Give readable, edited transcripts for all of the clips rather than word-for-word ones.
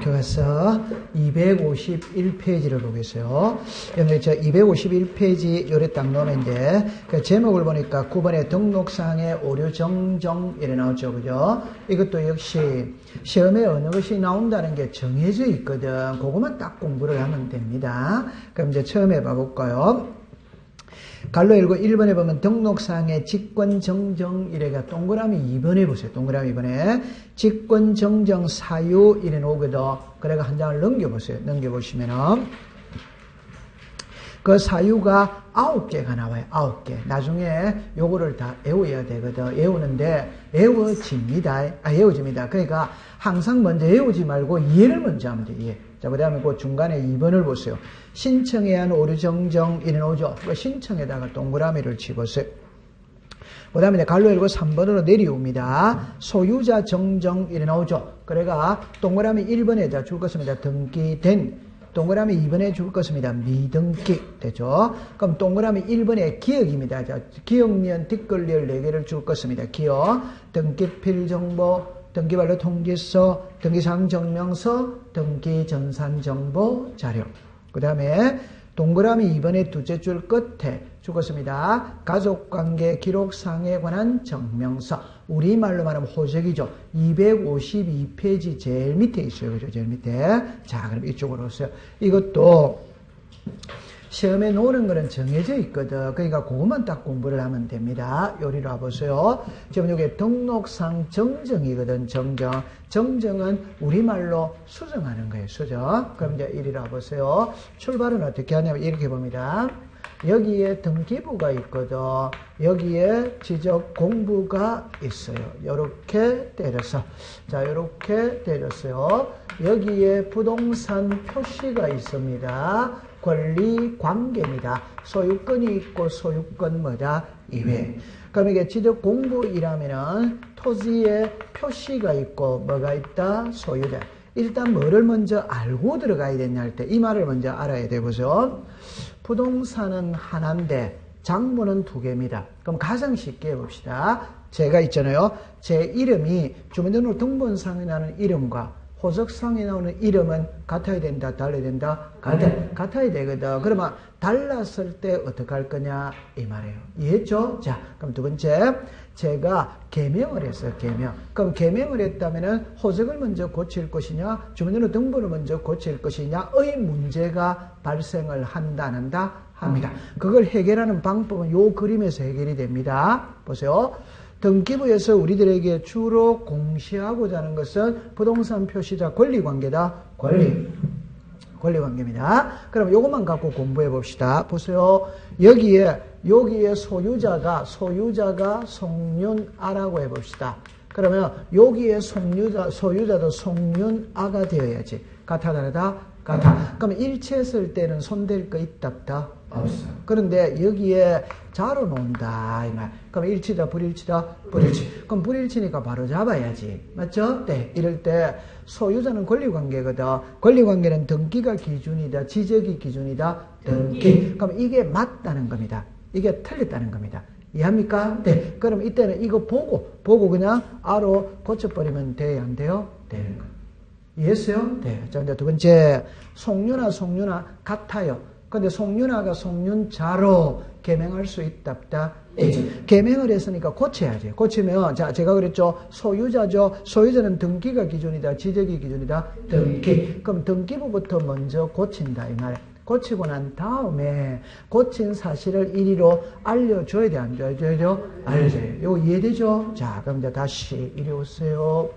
교과서 251페이지를 보겠어요. 여러분, 저 251페이지 요래 딱 놓으면 이제 그 제목을 보니까 9번에 등록사항의 오류 정정 이래 나오죠. 그죠? 이것도 역시 시험에 어느 것이 나온다는 게 정해져 있거든. 그것만 딱 공부를 하면 됩니다. 그럼 이제 처음 해봐볼까요? 갈로 읽고 1번에 보면 등록사항의 직권정정 이래가 동그라미 2번에 보세요. 동그라미 2번에 직권정정 사유 이래 나오거든. 그래가 한 장을 넘겨보세요. 넘겨보시면은 그 사유가 9개가 나와요. 9개. 나중에 요거를 다 외워야 되거든. 외우는데 외워집니다. 외워집니다. 그러니까 항상 먼저 외우지 말고 이해를 먼저 하면 돼. 이해. 자, 그 다음에 그 중간에 2번을 보세요. 신청에 한 오류 정정 이래 나오죠. 그 신청에다가 동그라미를 치보세요. 그 다음에 이제 갈로 열고 3번으로 내려옵니다. 소유자 정정 이래 나오죠. 그래가 동그라미 1번에다 줄 것입니다. 등기된. 동그라미 2번에 줄 것입니다. 미등기. 되죠? 그럼 동그라미 1번에 기억입니다. 자, 기억년, 뒷글리얼 4개를 줄 것입니다. 기억, 등기필 정보, 등기반로 통지서, 등기사항 증명서, 등기전산 정보 자료. 그 다음에 동그라미 2번에 두째 줄 끝에 죽었습니다. 가족관계 기록상에 관한 증명서. 우리말로 말하면 호적이죠. 252페이지 제일 밑에 있어요. 그죠? 제일 밑에. 자, 그럼 이쪽으로 오세요. 이것도 시험에 놓는 거는 정해져 있거든. 그러니까 그것만 딱 공부를 하면 됩니다. 요리로 와보세요. 지금 여기 등록상 정정이거든. 정정. 정정은 우리말로 수정하는 거예요. 수정. 그럼 이제 이리로 와보세요. 출발은 어떻게 하냐면 이렇게 봅니다. 여기에 등기부가 있거든. 여기에 지적 공부가 있어요. 요렇게 때려서. 자, 요렇게 때렸어요. 여기에 부동산 표시가 있습니다. 권리 관계입니다. 소유권이 있고 소유권 뭐다? 이외. 그럼 이게 지적 공부이라면은 토지에 표시가 있고 뭐가 있다? 소유자. 일단 뭐를 먼저 알고 들어가야 되냐 할 때 이 말을 먼저 알아야 되고요. 부동산은 하나인데 장부는 2개입니다. 그럼 가장 쉽게 해봅시다. 제가 있잖아요. 제 이름이 주민등록 등본상에 나오는 이름과 호적상에 나오는 이름은 같아야 된다, 달라야 된다? 같아야 되거든. 그러면 달랐을 때 어떻게 할 거냐? 이 말이에요. 이해했죠? 자, 그럼 두 번째. 제가 개명을 했어요, 개명. 그럼 개명을 했다면은 호적을 먼저 고칠 것이냐, 주민등록 등본을 먼저 고칠 것이냐의 문제가 발생을 한다, 안 한다? 합니다. 그걸 해결하는 방법은 요 그림에서 해결이 됩니다. 보세요. 등기부에서 우리들에게 주로 공시하고자 하는 것은 부동산 표시자 권리관계다. 권리관계입니다. 그럼 요것만 갖고 공부해 봅시다. 보세요. 여기에 소유자가 송윤아라고 해봅시다. 그러면 여기에 소유자도 송윤아가 되어야지. 같아, 다르다? 같아. 그럼 일치했을 때는 손댈 거 있다, 없다? 없어. 그런데 여기에 자로 놓는다, 이 말. 그럼 일치다, 불일치다? 불일치. 그럼 불일치니까 바로 잡아야지. 맞죠? 네. 이럴 때 소유자는 권리관계거든. 권리관계는 등기가 기준이다, 지적이 기준이다, 등기. 그럼 이게 맞다는 겁니다. 이게 틀렸다는 겁니다. 이해합니까? 네. 그럼 이때는 이거 보고 그냥 아로 고쳐버리면 돼요, 안 돼요? 되는 거예요. 이해했어요? 네. 자, 이제 두 번째. 송윤아 같아요. 근데 송윤아가 송윤자로 개명할 수 있다, 없다? 개명을 했으니까 고쳐야지. 고치면, 자, 제가 그랬죠. 소유자죠. 소유자는 등기가 기준이다, 지적이 기준이다, 등기. 그럼 등기부부터 먼저 고친다, 이 말. 고치고 난 다음에 고친 사실을 이리로 알려줘야 돼, 안 알려줘야죠? 알려줘요. 이거 이해되죠? 자, 그럼 이제 다시 이리 오세요.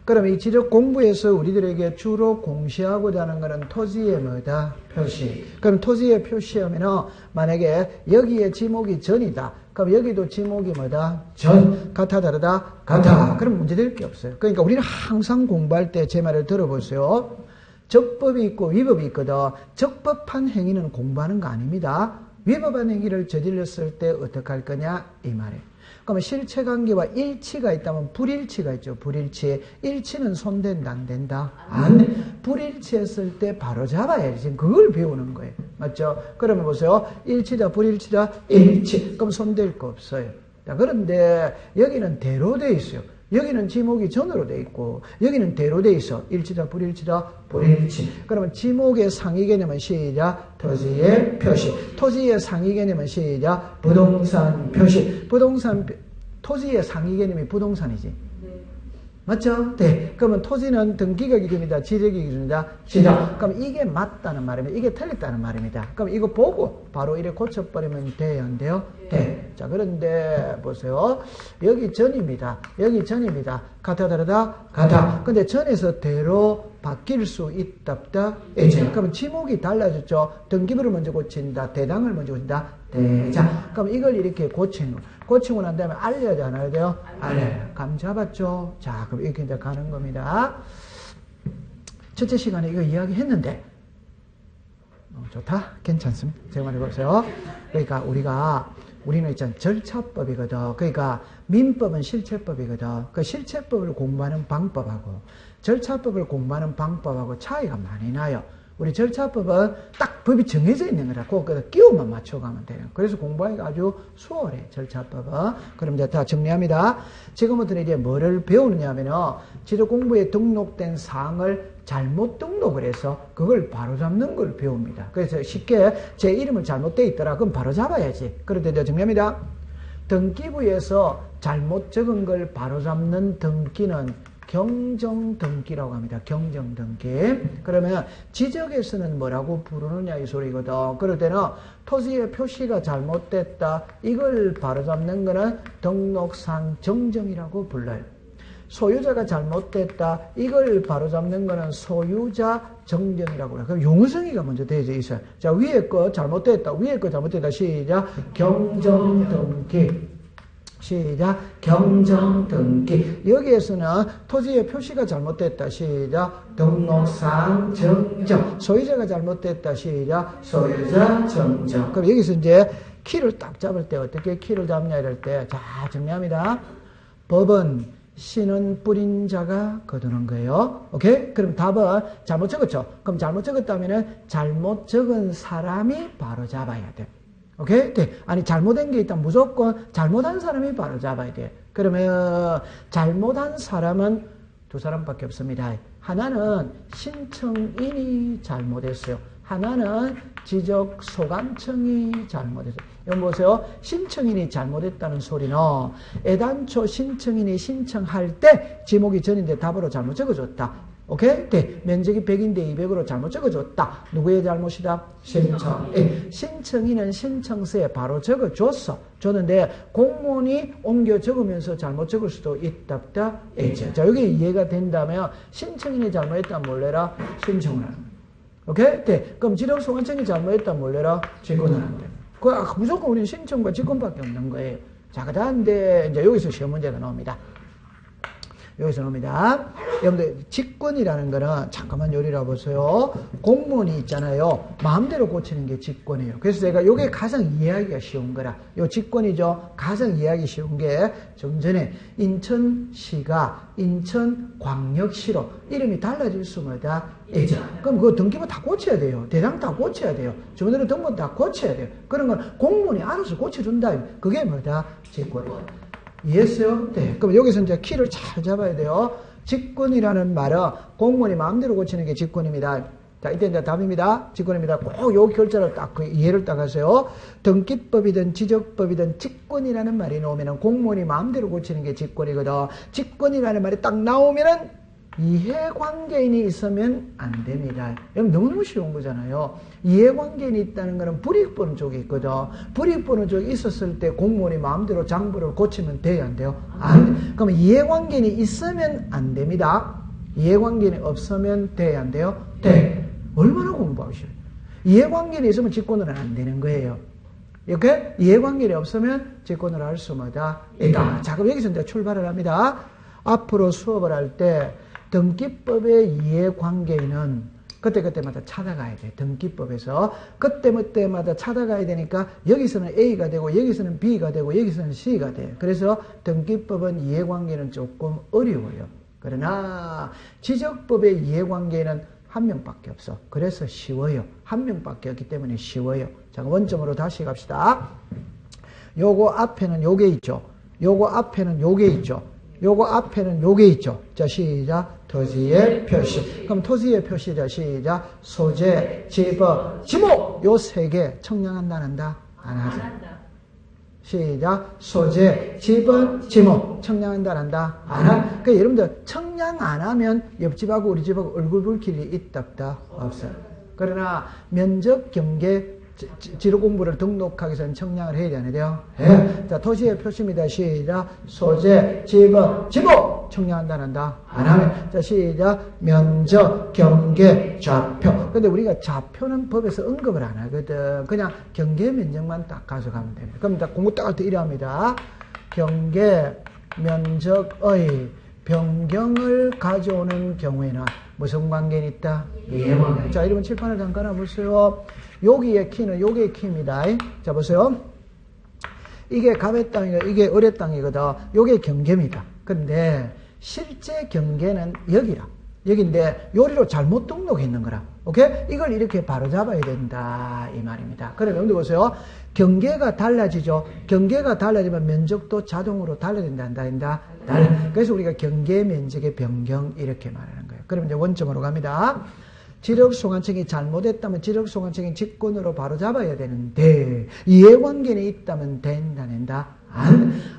그럼 이 지적 공부에서 우리들에게 주로 공시하고자 하는 것은 토지의 뭐다? 표시. 그럼 토지의 표시하면은 만약에 여기에 지목이 전이다. 그럼 여기도 지목이 뭐다? 전. 같아, 다르다? 같아. 그럼 문제될 게 없어요. 그러니까 우리는 항상 공부할 때 제 말을 들어보세요. 적법이 있고 위법이 있거든. 적법한 행위는 공부하는 거 아닙니다. 위법한 행위를 저질렀을 때 어떻게 할 거냐? 이 말이에요. 그러면 실체관계와 일치가 있다면 불일치가 있죠. 불일치. 일치는 손댄다, 안 된다? 안 돼. 불일치했을 때 바로 잡아야지. 지금 그걸 배우는 거예요. 맞죠? 그러면 보세요. 일치다, 불일치다, 일치. 그럼 손댈 거 없어요. 자, 그런데 여기는 대로 돼 있어요. 여기는 지목이 전으로 돼 있고 여기는 대로 돼 있어. 일치다 불일치다 불일치. 그러면 지목의 상위 개념은 시작 토지의 표시. 토지의 상위 개념은 시작 부동산 표시. 토지의 상위 개념이 부동산이지. 맞죠? 네. 그러면 토지는 등기가 기준이다, 지적이 기준이다, 지적. 그럼 이게 맞다는 말입니다. 이게 틀렸다는 말입니다. 그럼 이거 보고 바로 이래 고쳐버리면 돼요, 안 돼요? 네. 자, 그런데 보세요. 여기 전입니다. 여기 전입니다. 같아, 다르다? 같아. 근데 전에서 대로 바뀔 수 있다, 없다? 있죠. 그럼 지목이 달라졌죠? 등기부를 먼저 고친다, 대당을 먼저 고친다, 대장. 그럼 이걸 이렇게 고치고 난 다음에 알려야 돼, 안 알려야 돼요? 알려요. 감 잡았죠? 자, 그럼 이렇게 이제 가는 겁니다. 첫째 시간에 이거 이야기했는데, 좋다? 괜찮습니다. 제가 말해보세요. 그러니까 우리는 있잖아, 절차법이거든. 그러니까 민법은 실체법이거든. 그 실체법을 공부하는 방법하고 절차법을 공부하는 방법하고 차이가 많이 나요. 우리 절차법은 딱 법이 정해져 있는 거라. 그거 끼워만 맞춰가면 돼요. 그래서 공부하기가 아주 수월해, 절차법은. 그럼 이제 다 정리합니다. 지금부터는 이제 뭐를 배우느냐 하면은, 지적 공부에 등록된 사항을 잘못 등록을 해서 그걸 바로잡는 걸 배웁니다. 그래서 쉽게 제 이름을 잘못되어 있더라. 그럼 바로잡아야지. 그런데 이제 정리합니다. 등기부에서 잘못 적은 걸 바로잡는 등기는 경정등기라고 합니다. 경정등기. 그러면 지적에서는 뭐라고 부르느냐 이 소리거든. 그럴 때는 토지의 표시가 잘못됐다. 이걸 바로잡는 거는 등록상 정정이라고 불러요. 소유자가 잘못됐다. 이걸 바로잡는 거는 소유자 정정이라고 그래요. 그럼 용성이가 먼저 되어져 있어요. 자, 위에 거 잘못됐다. 위에 거 잘못됐다. 시작. 경정등기. 시작. 경정등기. 여기에서는 토지의 표시가 잘못됐다. 시작. 등록상 정정. 소유자가 잘못됐다. 시작. 소유자 정정. 그럼 여기서 이제 키를 딱 잡을 때 어떻게 키를 잡냐 이럴 때, 자, 정리합니다. 법은 씨는 뿌린 자가 거두는 거예요. 오케이? 그럼 답은 잘못 적었죠? 그럼 잘못 적었다면은 잘못 적은 사람이 바로 잡아야 돼. 오케이? 네. 아니, 잘못된 게 있다면 무조건 잘못한 사람이 바로 잡아야 돼. 그러면 잘못한 사람은 두 사람밖에 없습니다. 하나는 신청인이 잘못했어요. 하나는 지적소관청이 잘못했어요. 여기 보세요. 신청인이 잘못했다는 소리는 애당초 신청인이 신청할 때 지목이 전인데 답으로 잘못 적어줬다. 오케이? 네. 면적이 100인데 200으로 잘못 적어줬다. 누구의 잘못이다? 신청인. 신청인은 신청서에 바로 적어줬어. 줬는데 공무원이 옮겨 적으면서 잘못 적을 수도 있다, 없다? 있죠. 자, 여기 이해가 된다면 신청인이 잘못했다면 몰래라? 신청을 하는 거예요. 오케이? 네. 그럼 지적소관청이 잘못했다면 몰래라? 직권을 한대. 무조건 우리는 신청과 직권밖에 없는 거예요. 자, 그 다음에 이제 여기서 시험 문제가 나옵니다. 여기서 나옵니다. 여러분들, 직권이라는 거는, 잠깐만 요리라 보세요. 공무원이 있잖아요. 마음대로 고치는 게 직권이에요. 그래서 제가 요게 가장 이해하기가 쉬운 거라. 요 직권이죠. 가장 이해하기 쉬운 게, 좀 전에 인천시가 인천광역시로 이름이 달라질 수마다 있죠. 그럼 그거 등기부 다 고쳐야 돼요. 대장 다 고쳐야 돼요. 주민등록 등본 다 고쳐야 돼요. 그런 건 공무원이 알아서 고쳐준다. 그게 뭐다? 직권이에요. 이해했어요? 네. 그럼 여기서 이제 키를 잘 잡아야 돼요. 직권이라는 말은 공무원이 마음대로 고치는 게 직권입니다. 자, 이때 이제 답입니다. 직권입니다. 꼭 요 결자를 딱, 그 이해를 딱 하세요. 등기법이든 지적법이든 직권이라는 말이 나오면은 공무원이 마음대로 고치는 게 직권이거든. 직권이라는 말이 딱 나오면은 이해관계인이 있으면 안 됩니다. 여러분, 너무너무 쉬운 거잖아요. 이해관계인이 있다는 거는 불이익 보는 쪽이 있거든. 불이익 보는 쪽이 있었을 때 공무원이 마음대로 장부를 고치면 돼요, 안 돼요? 안 돼. 그러면 이해관계인이 있으면 안 됩니다. 이해관계인이 없으면 돼요, 안 돼요? 돼. 얼마나 공부하셔요? 이해관계인이 있으면 직권은 안 되는 거예요. 이렇게 이해관계인이 없으면 직권을 할 수마다 있다. 자, 그럼 여기서 이제 출발을 합니다. 앞으로 수업을 할 때 등기법의 이해관계인은 그때마다 찾아가야 돼. 등기법에서 그때마다 찾아가야 되니까 여기서는 A가 되고 여기서는 B가 되고 여기서는 C가 돼. 그래서 등기법은 이해관계는 조금 어려워요. 그러나 지적법의 이해관계는 한 명밖에 없어. 그래서 쉬워요. 한 명밖에 없기 때문에 쉬워요. 자, 원점으로 다시 갑시다. 요거 앞에는 요게 있죠. 요거 앞에는 요게 있죠. 요거 앞에는 요게 있죠. 자, 시작. 토지의 표시. 그럼 토지의 표시자, 시작. 소재, 집어, 지목. 요 세 개 청량한다, 안 한다? 안 하죠. 시작. 소재, 집은, 지목. 청량한다, 안 한다? 안 한다. 그러니까 여러분들 청량 안 하면 옆집하고 우리 집하고 얼굴 볼 길이 있다, 없다? 없어요. 그러나 면적, 경계, 지로 공부를 등록하기 위해서는 청량을 해야 되는 돼요. 예. 자, 토지의 표시입니다. 시작. 소재, 지번, 지목. 청량한다, 안 한다? 안 하면. 자, 시작. 면적, 경계, 좌표. 근데 우리가 좌표는 법에서 언급을 안 하거든. 그냥 경계 면적만 딱 가져가면 됩니다. 그럼 딱 공부 딱 할 때 이래 합니다. 경계, 면적의 변경을 가져오는 경우에는 무슨 관계는 있다? 이해관계. 자, 이러면 칠판을 잠깐 보세요. 여기의 키는 요게 키입니다. 자, 보세요. 이게 갑의 땅이고 이게 을의 땅이거든. 요게 경계입니다. 근데 실제 경계는 여기라. 여기인데 요리로 잘못 등록했는 거라. 오케이? 이걸 이렇게 바로 잡아야 된다 이 말입니다. 그러면 여러분들 보세요. 경계가 달라지죠. 경계가 달라지면 면적도 자동으로 달라진다, 안 달린다? 그래서 우리가 경계 면적의 변경 이렇게 말하는 거예요. 그러면 이제 원점으로 갑니다. 지력소관청이 잘못했다면 지력소관청이 직권으로 바로 잡아야 되는데 이해관계는 있다면 된다, 된다?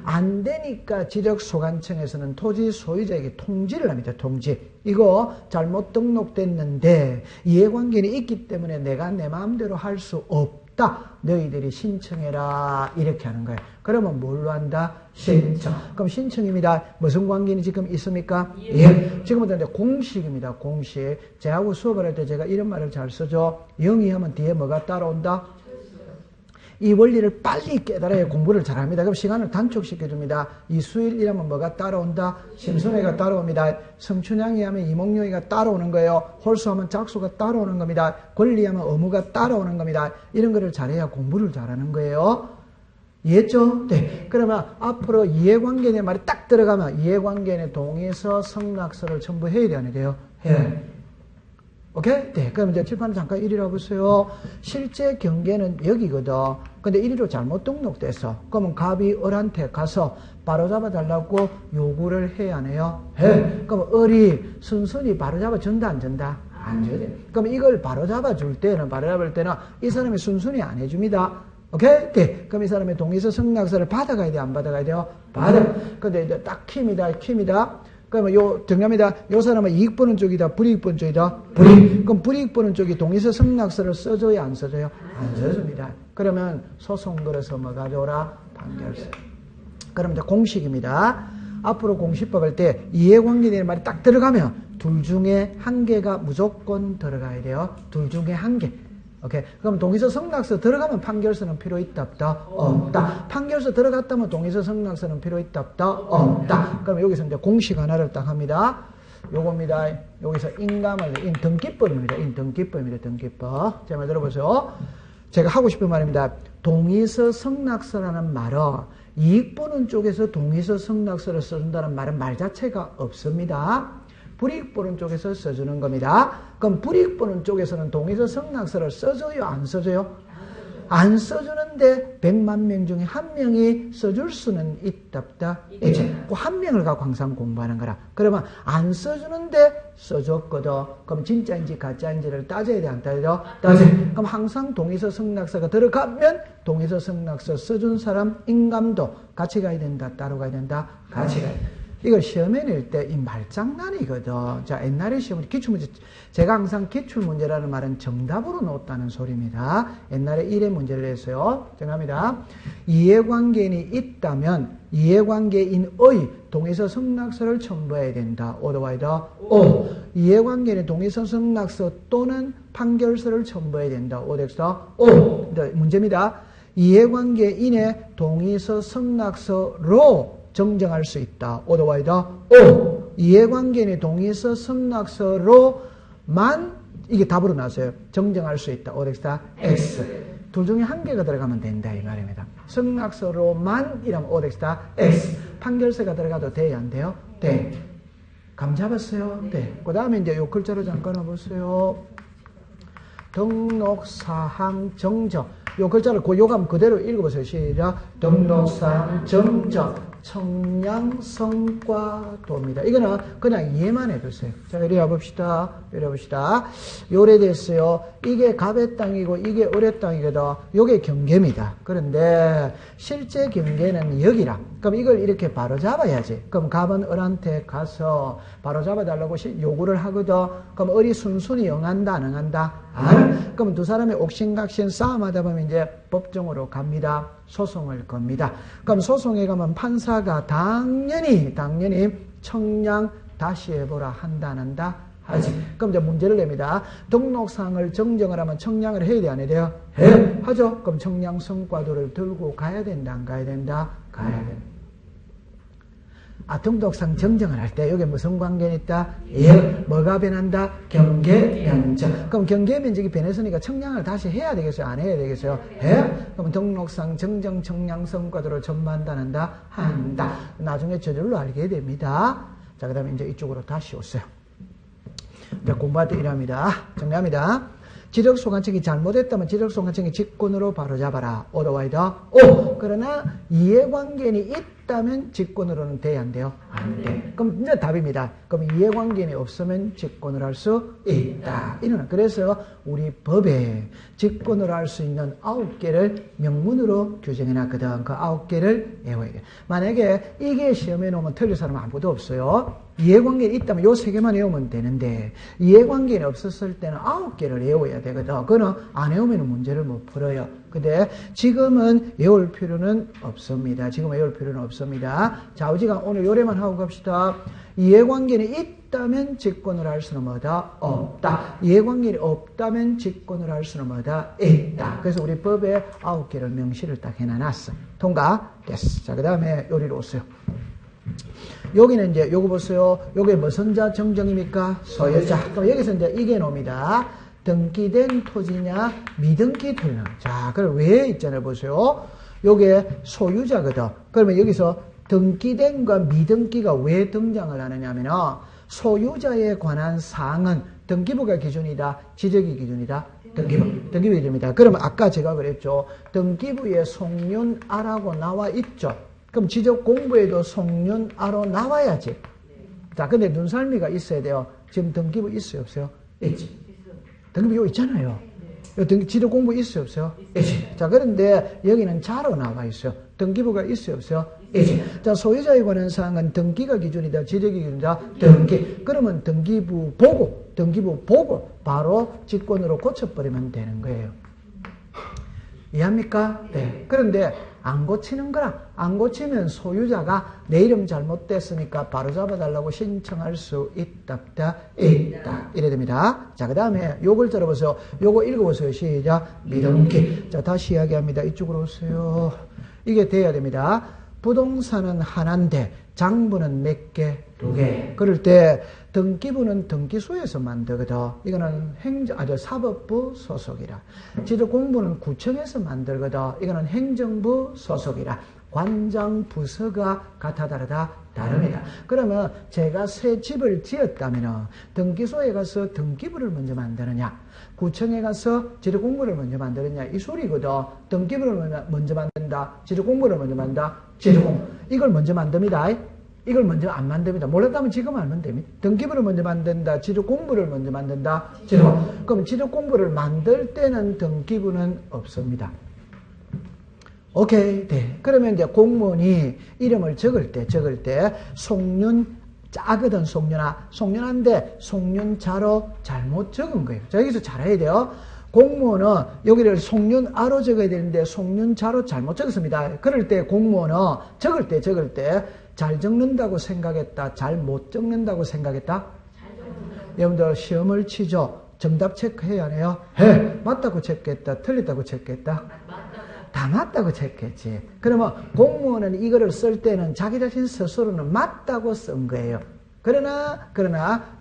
안 되니까 지력소관청에서는 토지 소유자에게 통지를 합니다. 통지. 이거 잘못 등록됐는데 이해관계는 있기 때문에 내가 내 마음대로 할 수 없다. 너희들이 신청해라. 이렇게 하는 거예요. 그러면 뭘로 한다? 신청. 그럼 신청입니다. 무슨 관계는 지금 있습니까? 예. 지금부터 이제 공식입니다. 공식. 제하고 수업을 할 때 제가 이런 말을 잘 쓰죠. 영의하면 뒤에 뭐가 따라온다? 이 원리를 빨리 깨달아야 공부를 잘합니다. 그럼 시간을 단축시켜줍니다. 이수일이라면 뭐가 따라온다? 심순애가 따라옵니다. 성춘향이 하면 이몽룡이가 따라오는 거예요. 홀수하면 작수가 따라오는 겁니다. 권리하면 어무가 따라오는 겁니다. 이런 거를 잘해야 공부를 잘하는 거예요. 이해했죠? 네. 그러면 앞으로 이해관계의 말이 딱 들어가면 이해관계의 동의서, 성락서를 첨부해야 되는 거예요. 해. 오케이? 네. 그럼 이제 칠판을 잠깐 이리로 보세요. 실제 경계는 여기거든. 근데 이리로 잘못 등록됐어. 그러면 갑이 을한테 가서 바로잡아 달라고 요구를 해야 하네요. 해. 그럼 을이 순순히 바로잡아 준다, 안 준다? 안 줘야 그럼 이걸 바로잡아 줄 때는, 바로잡을 때는 이 사람이 순순히 안 해줍니다. 오케이? 네. 그럼 이 사람의 동의서 성락서를 받아가야 돼, 안 받아가야 돼요? 받아. 근데 이제 딱 킵니다. 그러면 정답입니다. 요 사람은 이익 보는 쪽이다, 불이익 보는 쪽이다? 불이익. 그럼 불이익 보는 쪽이 동의서 성락서를 써줘요, 안 써줘요? 안 써줍니다. 그러면 소송 걸어서 뭐 가져오라? 판결서. 그럼 이제 공식입니다. 앞으로 공식법 할 때 이해관계되는 말이 딱 들어가면 둘 중에 한 개가 무조건 들어가야 돼요. 둘 중에 한 개. 오케이. 그럼 동의서 성락서 들어가면 판결서는 필요 있다, 없다? 없다. 판결서 들어갔다면 동의서 성락서는 필요 있다, 없다? 없다. 그럼 여기서 이제 공식 하나를 딱 합니다. 요겁니다. 여기서 인감을, 등기법입니다. 등기법. 제 말 들어보세요. 제가 하고 싶은 말입니다. 동의서 성락서라는 말은 이익 보는 쪽에서 동의서 성락서를 써준다는 말은 말 자체가 없습니다. 불이익 보는 쪽에서 써주는 겁니다. 그럼 불이익 보는 쪽에서는 동의서 성락서를 써줘요, 안 써줘요? 안 써주는데 100만 명 중에 한 명이 써줄 수는 있다, 없다? 있지. 그 한 명을 갖고 항상 공부하는 거라. 그러면 안 써주는데 써줬거든. 그럼 진짜인지 가짜인지를 따져야 돼, 안 따져야 돼? 따져. 그럼 항상 동의서 성락서가 들어가면 동의서 성락서 써준 사람 인감도 같이 가야 된다, 따로 가야 된다? 같이 가야 된다. 이걸 시험에 낼 때 이 말장난이거든. 자, 옛날에 시험은 기출문제, 제가 항상 기출문제라는 말은 정답으로 놓았다는 소리입니다. 옛날에 1회 문제를 했어요. 정답입니다. 이해관계인이 있다면 이해관계인의 동의서 성락서를 첨부해야 된다. 오더와이더 오. 이해관계인의 동의서 성락서 또는 판결서를 첨부해야 된다. 오덱스터 오. 문제입니다. 이해관계인의 동의서 성락서로 정정할 수 있다. 오더와이더 오. 이해관계인의 동의서 성락서로만 이게 답으로 나왔어요. 정정할 수 있다. 오덱스타 X. 둘 중에 한 개가 들어가면 된다 이 말입니다. 성락서로만 이라면 오덱스타 X. 판결서가 들어가도 돼요, 안 돼요? 돼. 감 잡았어요? 네. 그 다음에 이제 요 글자로 잠깐 와보세요. 등록사항 정정. 요 글자를 요감 그대로 읽어보세요. 시작. 등록사항 정정. 청량성과도입니다. 이거는 그냥 이해만 해두세요. 자, 이리 와봅시다. 이리 와봅시다. 요래 됐어요. 이게 갑의 땅이고 이게 을의 땅이거든. 요게 경계입니다. 그런데 실제 경계는 여기라. 그럼 이걸 이렇게 바로 잡아야지. 그럼 갑은 을한테 가서 바로 잡아달라고 요구를 하거든. 그럼 을이 순순히 응한다, 안 응한다? 그럼 두 사람이 옥신각신 싸움하다 보면 이제 법정으로 갑니다. 소송을 겁니다. 그럼 소송에 가면 판사가 당연히 청량 다시 해보라 한다, 안 한다? 하지. 그럼 이제 문제를 냅니다. 등록상을 정정을 하면 청량을 해야 돼, 안 해야 돼요? 해요. 하죠. 그럼 청량 성과도를 들고 가야 된다, 안 가야 된다? 가야 된다. 등록상 정정을 할 때 여기 무슨 관계는 있다? 예. 뭐가 변한다? 경계 면적. 그럼 경계 면적이 변했으니까 청량을 다시 해야 되겠어요? 안 해야 되겠어요? 해요. 그럼 등록상 정정 청량 성과도를 전무한다, 안 한다? 한다. 나중에 저절로 알게 됩니다. 자, 그 다음에 이제 이쪽으로 다시 오세요. 자, 공부할 때 이랍니다. 정리합니다. 지적소관청이 잘못했다면 지적소관청이 직권으로 바로잡아라. 오더와이더 오. 그러나 이해관계는 있다면 직권으로는 돼야 안 돼요? 안 돼. 그럼 이제 답입니다. 그럼 이해관계는 없으면 직권을 할 수 있다. 이는 그래서 우리 법에 직권으로 할 수 있는 9개를 명문으로 규정해놨거든. 그 9개를 외워야 돼. 만약에 이게 시험에 놓으면 틀릴 사람은 아무도 없어요. 이해관계는 있다면 요 3개만 외우면 되는데 이해관계는 없었을 때는 9개를 외워야 되거든. 그거는 안 외우면 문제를 못 풀어요. 근데 지금은 외울 필요는 없습니다. 지금 외울 필요는 없습니다. 좌우지간 오늘 요래만 하고 갑시다. 이해관계는 있다면 직권을 할 수는 뭐다? 없다. 이해관계는 없다면 직권을 할 수는 뭐다? 있다. 그래서 우리 법에 9개를 명시를 딱 해놔놨어. 통과? 됐어. 자, 그 다음에 요리로 오세요. 여기는 이제 요거 보세요. 요게 무슨 자 정정입니까? 소유자. 그럼 여기서 이제 이게 놈이다. 등기된 토지냐 미등기 토지냐. 자, 그럼 왜 있잖아요. 보세요. 요게 소유자거든. 그러면 여기서 등기된과 미등기가 왜 등장을 하느냐면은 소유자에 관한 사항은 등기부가 기준이다. 지적이 기준이다. 등기부 기준입니다. 그러면 아까 제가 그랬죠. 등기부에 송윤아라고 나와 있죠. 그럼 지적 공부에도 송윤아로 나와야지. 자, 근데 눈살미가 있어야 돼요. 지금 등기부 있어요, 없어요? 있지. 등기부 여기 있잖아요. 지적 공부 있어요, 없어요? 있지. 자, 그런데 여기는 자로 나와 있어요. 등기부가 있어요, 없어요? 있지. 자, 소유자에 관한 사항은 등기가 기준이다, 지적이 기준이다, 등기. 그러면 등기부 보고 바로 직권으로 고쳐버리면 되는 거예요. 이해합니까? 네. 그런데 안 고치는 거라. 안 고치면 소유자가 내 이름 잘못됐으니까 바로 잡아달라고 신청할 수 있다. 있다. 이래 됩니다. 자, 그 다음에 요걸 들어보세요. 요거 읽어보세요. 시작. 미등기. 자, 다시 이야기합니다. 이쪽으로 오세요. 이게 돼야 됩니다. 부동산은 하나인데 장부는 몇 개? 2개. 그럴 때 등기부는 등기소에서 만들거든. 이거는 사법부 소속이라. 지적공부는 구청에서 만들거든. 이거는 행정부 소속이라. 관장 부서가 같아 다르다 다릅니다. 그러면 제가 새 집을 지었다면 등기소에 가서 등기부를 먼저 만드느냐, 구청에 가서 지적공부를 먼저 만드느냐, 이 소리거든. 등기부를 먼저 만든다, 지적공부를 먼저 만든다. 지적공부 이걸 먼저 만듭니다. 이걸 먼저 안 만듭니다. 몰랐다면 지금 알면 됩니다. 등기부를 먼저 만든다, 지적공부를 먼저 만든다. 그럼 지적공부를 만들 때는 등기부는 없습니다. 오케이. 네. 그러면 이제 공무원이 이름을 적을 때 송윤자거든. 송윤아인데 송윤자로 잘못 적은 거예요. 자, 여기서 잘 해야 돼요. 공무원은 여기를 송윤아로 적어야 되는데 송윤자로 잘못 적었습니다. 그럴 때 공무원은 적을 때 잘 적는다고 생각했다, 잘 못 적는다고 생각했다? 여러분들 시험을 치죠. 정답 체크해야 하네요. 해. 맞다고 체크했다, 틀렸다고 체크했다? 다 맞다고 체크했지. 그러면 공무원은 이거를 쓸 때는 자기 자신 스스로는 맞다고 쓴 거예요. 그러나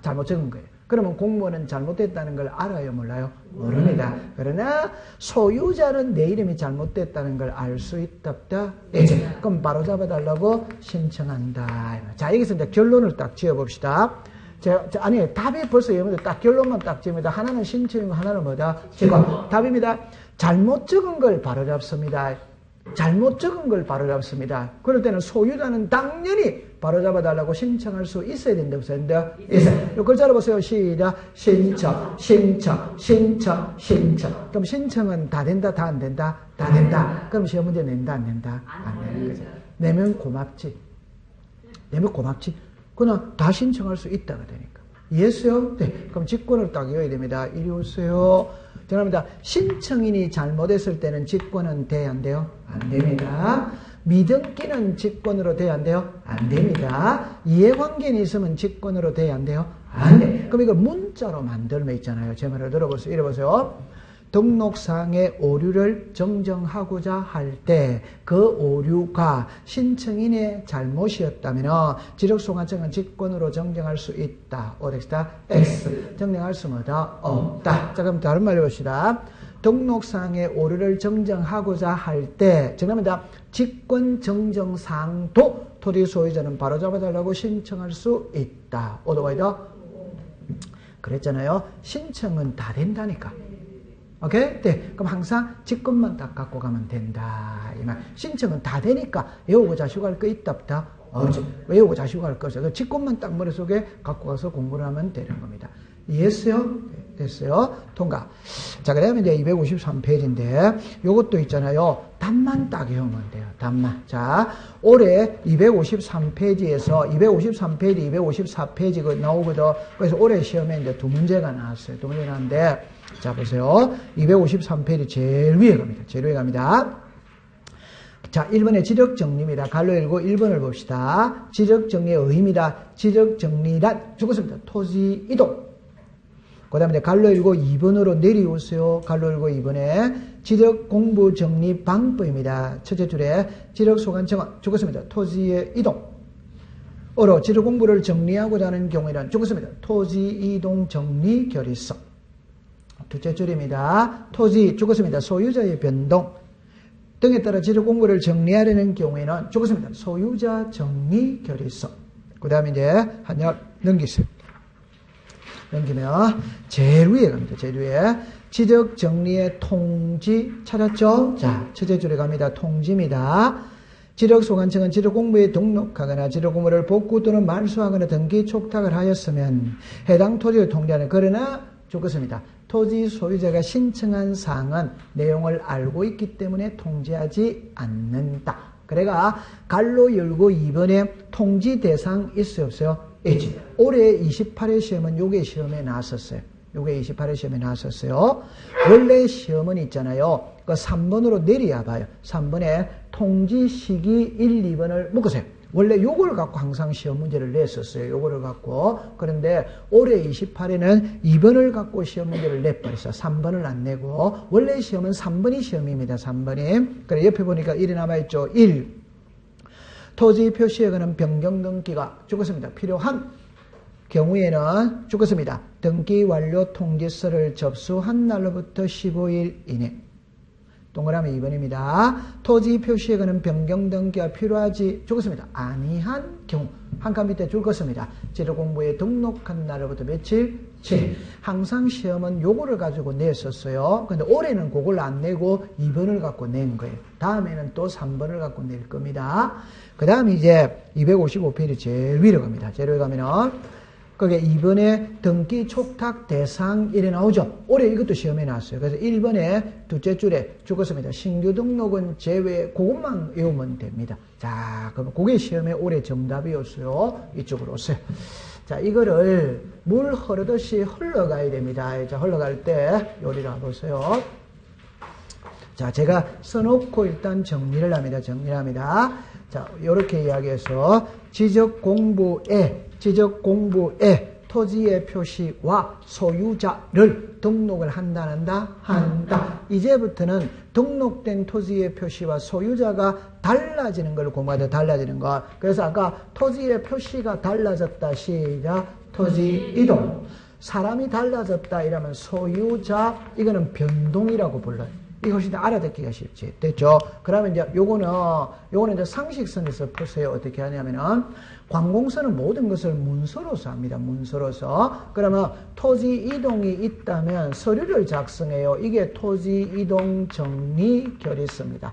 잘못 적은 거예요. 그러면 공무원은 잘못됐다는 걸 알아요, 몰라요? 모릅니다. 그러나 소유자는 내 이름이 잘못됐다는 걸 알 수 있다. 그럼 바로 잡아달라고 신청한다. 자, 여기서 이제 결론을 딱 지어봅시다. 아니, 답이 벌써 여러분들 딱 결론만 딱 지읍니다. 하나는 신청이고 하나는 뭐다? 제거. 답입니다. 잘못 적은 걸 바로 잡습니다. 잘못 적은 걸 바로잡습니다. 그럴 때는 소유자는 당연히 바로잡아달라고 신청할 수 있어야 된다고 했는데, 있어요. 글자로 보세요. 시작. 신청. 그럼 신청은 다 된다, 다 안 된다? 다 된다. 그럼 시험 문제 낸다, 안 낸다? 안 내는 거죠. 내면 고맙지. 그러나 다 신청할 수 있다가 되니까. 이해했어요? 네. 그럼 직권을 딱 이어야 됩니다. 이리 오세요. 죄송합니다. 신청인이 잘못했을 때는 직권은 돼야 안 돼요? 안 됩니다. 미등기는 직권으로 돼야 안 돼요? 안 됩니다. 이해관계는 있으면 직권으로 돼야 안 돼요? 안 돼. 그럼 이걸 문자로 만들면 있잖아요. 제 말을 들어보세요. 이래 보세요. 등록상의 오류를 정정하고자 할 때 그 오류가 신청인의 잘못이었다면 지력소관청은 직권으로 정정할 수 있다. 오엑스다 X. 정정할 수는 없다. 자, 그럼 다른 말로 봅시다. 등록상의 오류를 정정하고자 할 때 정답입니다. 직권 정정상도 토지 소유자는 바로잡아달라고 신청할 수 있다. 오더와이더 그랬잖아요. 신청은 다 된다니까. 오케이? 네. 그럼 항상 직권만 딱 갖고 가면 된다. 이 말. 신청은 다 되니까 외우고 자시고 할 거 있다 없다? 없지. 외우고 자시고 할 거 없어요. 직권만 딱 머릿속에 갖고 가서 공부를 하면 되는 겁니다. 이해했어요? 네. 됐어요? 통과. 자, 그 다음에 이제 253페이지인데 요것도 있잖아요. 답만 딱 외우면 돼요. 답만. 자, 올해 253페이지에서 253페이지, 254페이지 나오거든. 그래서 올해 시험에 이제 두 문제가 나왔어요. 두 문제 나왔는데 자, 보세요. 253페이지 제일 위에 갑니다. 제일 위에 갑니다. 자, 1번의 지적정리입니다. 갈로 읽고 1번을 봅시다. 지적정리의 의미다. 지적정리란 죽었습니다. 토지 이동. 그 다음에 갈로 읽고 2번으로 내려오세요. 갈로 읽고 2번에 지적공부정리 방법입니다. 첫째 줄에 지적소관청은 죽었습니다. 토지의 이동. 어로 지적공부를 정리하고자 하는 경우에는 죽었습니다. 토지 이동 정리 결의서. 둘째 줄입니다. 토지 죽었습니다. 소유자의 변동 등에 따라 지적공부를 정리하려는 경우에는 죽었습니다. 소유자 정리 결의서. 그 다음에 이제 한약 넘기세요. 넘기면 제일 위에 갑니다. 제일 위에 지적 정리의 통지 찾았죠? 자, 첫째 줄에 갑니다. 통지입니다. 지적소관청은 지적공부에 등록하거나 지적공부를 복구 또는 말소하거나 등기 촉탁을 하였으면 해당 토지를 통지하는 그러나 죽었습니다. 토지 소유자가 신청한 사항은 내용을 알고 있기 때문에 통지하지 않는다. 그래가 갈로 열고 2번에 통지 대상 있어요 없어요? 있지. 올해 28회 시험은 요게 시험에 나왔었어요. 요게 28회 시험에 나왔었어요. 원래 시험은 있잖아요. 그 3번으로 내려야 봐요. 3번에 통지 시기 1, 2번을 묶으세요. 원래 요걸 갖고 항상 시험 문제를 냈었어요. 요거를 갖고. 그런데 올해 28회는 2번을 갖고 시험 문제를 내버렸어요. 3번을 안 내고. 원래 시험은 3번이 시험입니다. 3번이. 그래 옆에 보니까 1이 남아있죠. 1. 토지 표시에 관한 변경 등기가 죽었습니다. 필요한 경우에는 죽었습니다. 등기 완료 통지서를 접수한 날로부터 15일 이내. 동그라미 2번입니다. 토지 표시에 관한 변경 등기가 필요하지 죽었습니다. 아니한 경우 한 칸 밑에 줄 것입니다. 지적공부에 등록한 날로부터 며칠? 7. 항상 시험은 요거를 가지고 냈었어요. 근데 올해는 그걸 안 내고 2번을 갖고 낸 거예요. 다음에는 또 3번을 갖고 낼 겁니다. 그 다음에 이제 255페이지 제일 위로 갑니다. 제일 위로 가면은 그게 2번에 등기 촉탁 대상 이래 나오죠. 올해 이것도 시험에 나왔어요. 그래서 1번에 둘째 줄에 죽었습니다. 신규 등록은 제외 그것만 외우면 됩니다. 자, 그럼 그게 시험에 올해 정답이었어요. 이쪽으로 오세요. 자, 이거를 물 흐르듯이 흘러가야 됩니다. 자, 흘러갈 때 요리를 해보세요. 자, 제가 써놓고 일단 정리를 합니다. 자, 요렇게 이야기해서 지적공부에 토지의 표시와 소유자를 등록을 한다. 이제부터는 등록된 토지의 표시와 소유자가 달라지는 걸 공부하다. 달라지는 거. 그래서 아까 토지의 표시가 달라졌다. 시작. 토지 이동. 사람이 달라졌다 이러면 소유자, 이거는 변동이라고 불러요. 이거 훨씬 더 알아듣기가 쉽지. 됐죠? 그러면 이제 요거는 이제 상식선에서 보세요. 어떻게 하냐면은, 관공서는 모든 것을 문서로서 합니다. 문서로서. 그러면 토지 이동이 있다면 서류를 작성해요. 이게 토지 이동 정리 결의서입니다.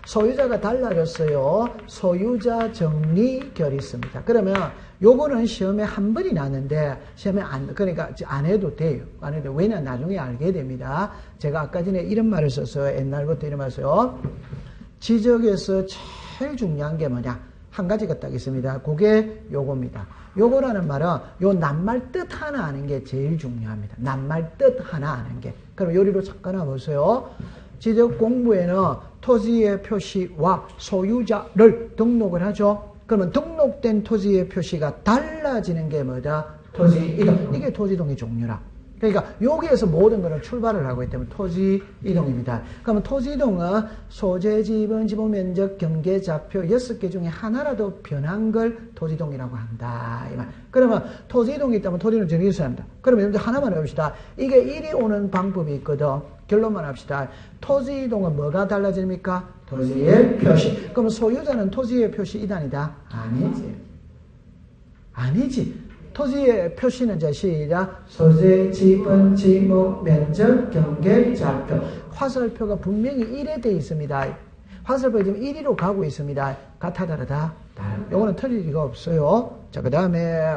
소유자가 달라졌어요. 소유자 정리결이 있습니다. 그러면 요거는 시험에 한 번이 나는데 시험에 그러니까 안 해도 돼요. 안 해도 왜냐 나중에 알게 됩니다. 제가 아까 전에 이런 말을 썼어요. 옛날부터 이런 말을 써요. 지적에서 제일 중요한 게 뭐냐? 한 가지가 딱 있습니다. 그게 요겁니다. 요거라는 말은 요 낱말 뜻 하나 아는 게 제일 중요합니다. 낱말 뜻 하나 아는 게. 그럼 요리로 잠깐 보세요. 지적 공부에는 토지의 표시와 소유자를 등록을 하죠. 그러면 등록된 토지의 표시가 달라지는 게 뭐다? 토지 이동. 이게 토지 이동의 종류라. 그러니까 여기에서 모든 것은 출발을 하고 있기 때문에 토지 이동입니다. 그러면 토지 이동은 소재, 지분, 지분 면적, 경계, 좌표 6개 중에 하나라도 변한 걸 토지 이동이라고 한다. 이 말. 그러면 토지 이동이 있다면 토지 이동을 정리해야 한다. 그러면 여러분들 하나만 해봅시다. 이게 일이 오는 방법이 있거든. 결론만 합시다. 토지 이동은 뭐가 달라집니까? 토지의 표시. 그럼 소유자는 토지의 표시 이단이다? 아니지. 아니지. 토지의 표시는 자 시작. 소재, 지분, 지목, 면적, 경계, 좌표. 화살표가 분명히 1에 되어 있습니다. 화살표가 지금 1위로 가고 있습니다. 같아 다르다? 요거는 틀릴 리가 없어요. 자, 그 다음에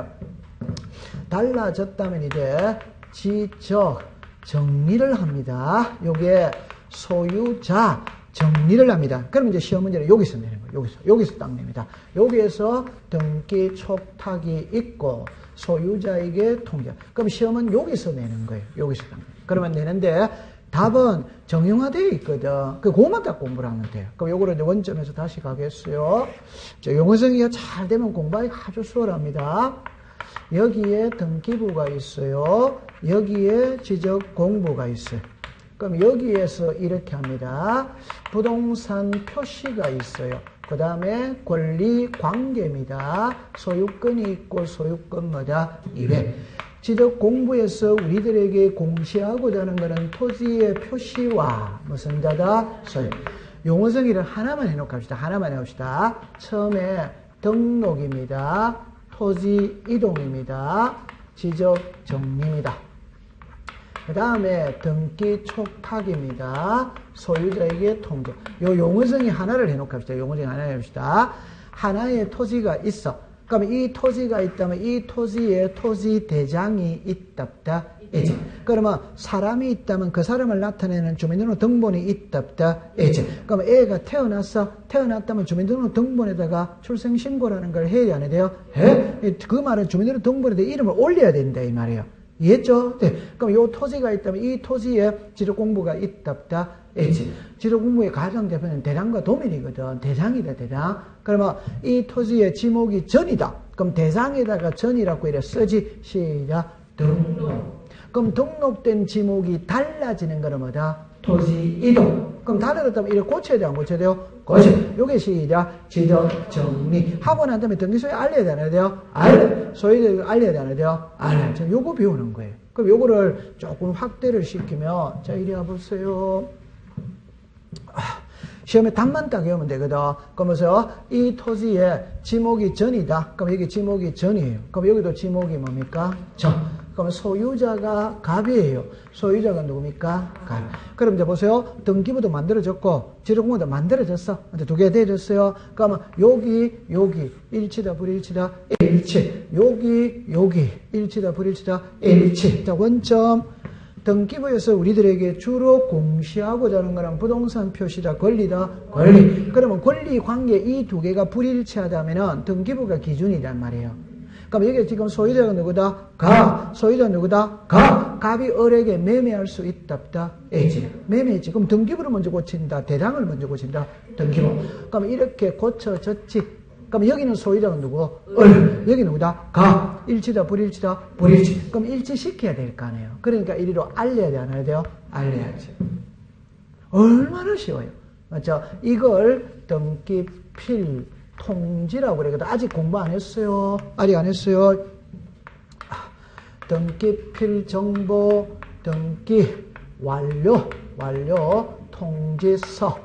달라졌다면 이제 지적 정리를 합니다. 요게 소유자 정리를 합니다. 그럼 이제 시험 문제는 여기서 내는 거예요. 여기서 딱 냅니다. 여기에서 등기 촉탁이 있고 소유자에게 통제. 그럼 시험은 여기서 내는 거예요. 여기서 딱. 그러면 내는데 답은 정형화되어 있거든. 그거만 딱 공부를 하면 돼요. 그럼 요거를 이제 원점에서 다시 가겠어요. 자, 용어성이가 잘 되면 공부하기 아주 수월합니다. 여기에 등기부가 있어요. 여기에 지적 공부가 있어요. 그럼 여기에서 이렇게 합니다. 부동산 표시가 있어요. 그 다음에 권리 관계입니다. 소유권이 있고 소유권마다 200. 지적 공부에서 우리들에게 공시하고자 하는 것은 토지의 표시와 무슨 자다? 소유. 용어성의를 하나만 해놓고 합시다. 하나만 해봅시다. 처음에 등록입니다. 토지 이동입니다. 지적 정리입니다. 그 다음에 등기 촉탁입니다. 소유자에게 통보. 요 용어성이 하나를 해놓고 합시다. 용어성이 하나 해봅시다. 하나의 토지가 있어. 그러면 이 토지가 있다면 이 토지에 토지 대장이 있답다. 이지. 그러면 사람이 있다면 그 사람을 나타내는 주민등록 등본이 있답다. 이지. 그러면 애가 태어났어. 태어났다면 주민등록 등본에다가 출생신고라는 걸 해야 안 해요? 해? 그 말은 주민등록 등본에다 이름을 올려야 된다 이 말이에요. 이해했죠? 네. 그럼 요 토지가 있다면 이 토지에 지적공부가 있답다. 이지. 지적공부의 가장 대표는 대장과 도면이거든. 대장이다, 대장. 그러면 이 토지의 지목이 전이다. 그럼 대장에다가 전이라고 이래 쓰지. 시작. 등록. 그럼 등록된 지목이 달라지는 거는 뭐다? 토지 이동. 그럼 달라졌다면 이래 고쳐야 돼요? 안 고쳐야 돼요? 고쳐. 요게 시작. 지적 정리. 하고 난 다음에 등기소에 알려야 되나 돼요? 알려. 소유자에게 알려야 되나 돼요? 알려. 지금 요거 배우는 거예요. 그럼 요거를 조금 확대를 시키면, 자, 이리 와보세요. 시험에 답만 딱 외우면 되거든. 그러면서 이 토지에 지목이 전이다. 그럼 여기 지목이 전이에요. 그럼 여기도 지목이 뭡니까? 전. 그러면 소유자가 갑이에요. 소유자가 누굽니까? 갑. 그럼 이제 보세요. 등기부도 만들어졌고 지적공부도 만들어졌어. 이제 두 개 되어졌어요. 그러면 여기 일치다 불일치다 일치. 여기 일치다 불일치다 일치. 자, 원점. 등기부에서 우리들에게 주로 공시하고자 하는 거는 부동산 표시다, 권리다, 권리. 그러면 권리 관계 이 두 개가 불일치하다면은 등기부가 기준이란 말이에요. 그럼 여기 지금 소유자가 누구다? 가. 소유자 누구다? 가. 갑이 을에게 매매할 수 있답다. 애지. 매매했지. 그럼 등기부를 먼저 고친다. 대장을 먼저 고친다. 등기부. 그럼 이렇게 고쳐졌지. 그럼 여기는 소유자가 누구? 을. 여기 누구다? 가. 일치다, 불일치다? 불일치. 그럼 일치시켜야 될 거 아니에요. 그러니까 이리로 알려야 돼, 안 해야 돼요? 알려야지. 얼마나 쉬워요. 맞죠? 이걸 등기필 통지라고 그러거든. 아직 공부 안 했어요. 아직 안 했어요. 등기필 정보, 등기 완료, 통지서,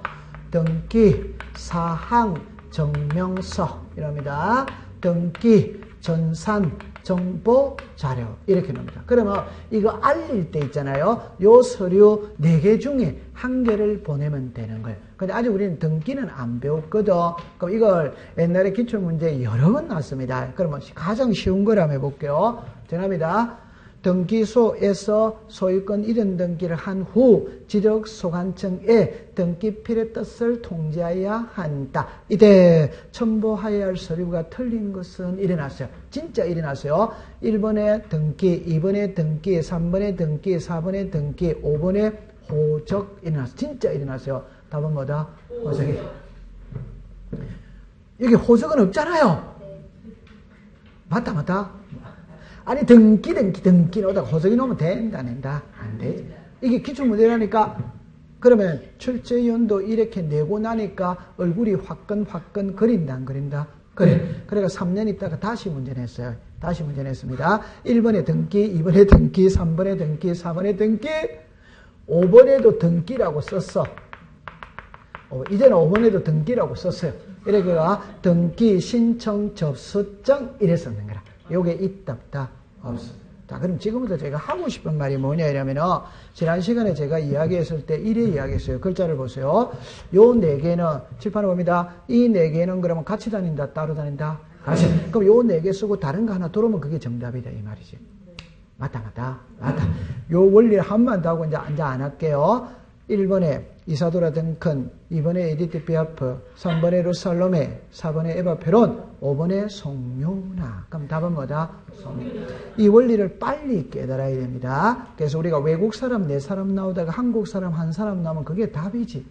등기 사항, 증명서 이랍니다. 등기 전산 정보 자료 이렇게 놉니다. 그러면 이거 알릴 때 있잖아요. 요 서류 4개 중에 1개를 보내면 되는 거예요. 근데 아직 우리는 등기는 안 배웠거든. 그럼 이걸 옛날에 기출문제 여러 번 나왔습니다. 그러면 가장 쉬운 걸 한번 해볼게요. 정합니다. 등기소에서 소유권 이전 등기를 한 후 지적소관청에 등기필의 뜻을 통지하여야 한다. 이때 첨부하여야 할 서류가 틀린 것은 일어났어요. 진짜 일어났어요. 1번에 등기, 2번에 등기, 3번에 등기, 4번에 등기, 5번에 호적 일어났어요. 진짜 일어났어요. 답은 뭐다? 호적이. 여기 호적은 없잖아요. 맞다. 아니 등기 넣다가 호적이 넣으면 된다 안 돼. 이게 기출문제라니까. 그러면 출제위원도 이렇게 내고 나니까 얼굴이 화끈 그린다 안 그린다? 그래. 그래가 3년 있다가 다시 문제 냈어요. 다시 문제 냈습니다. 1번에 등기, 2번에 등기, 3번에 등기, 4번에 등기, 5번에도 등기라고 썼어. 이제는 5번에도 등기라고 썼어요. 이렇게가 등기, 신청, 접수증 이래 썼는 거라. 요게 있다 없다? 없어. 자, 그럼 지금부터 제가 하고 싶은 말이 뭐냐 이러면은 지난 시간에 제가 이야기했을 때 이래 이야기했어요. 글자를 보세요. 요 4개는 칠판에 봅니다. 이 4개는 그러면 같이 다닌다 따로 다닌다? 같이. 그럼 요 4개 쓰고 다른 거 하나 들어오면 그게 정답이다 이 말이지. 맞다. 요 원리를 한 번 더 하고 이제 안 할게요. 1번에 이사도라 덩컨, 2번에 에디트 피아프, 3번에 루살롬에, 4번에 에바 페론, 5번에 송유나. 그럼 답은 뭐다? 송유나. 이 원리를 빨리 깨달아야 됩니다. 그래서 우리가 외국 사람 4사람 나오다가 한국 사람 1사람 나오면 그게 답이지.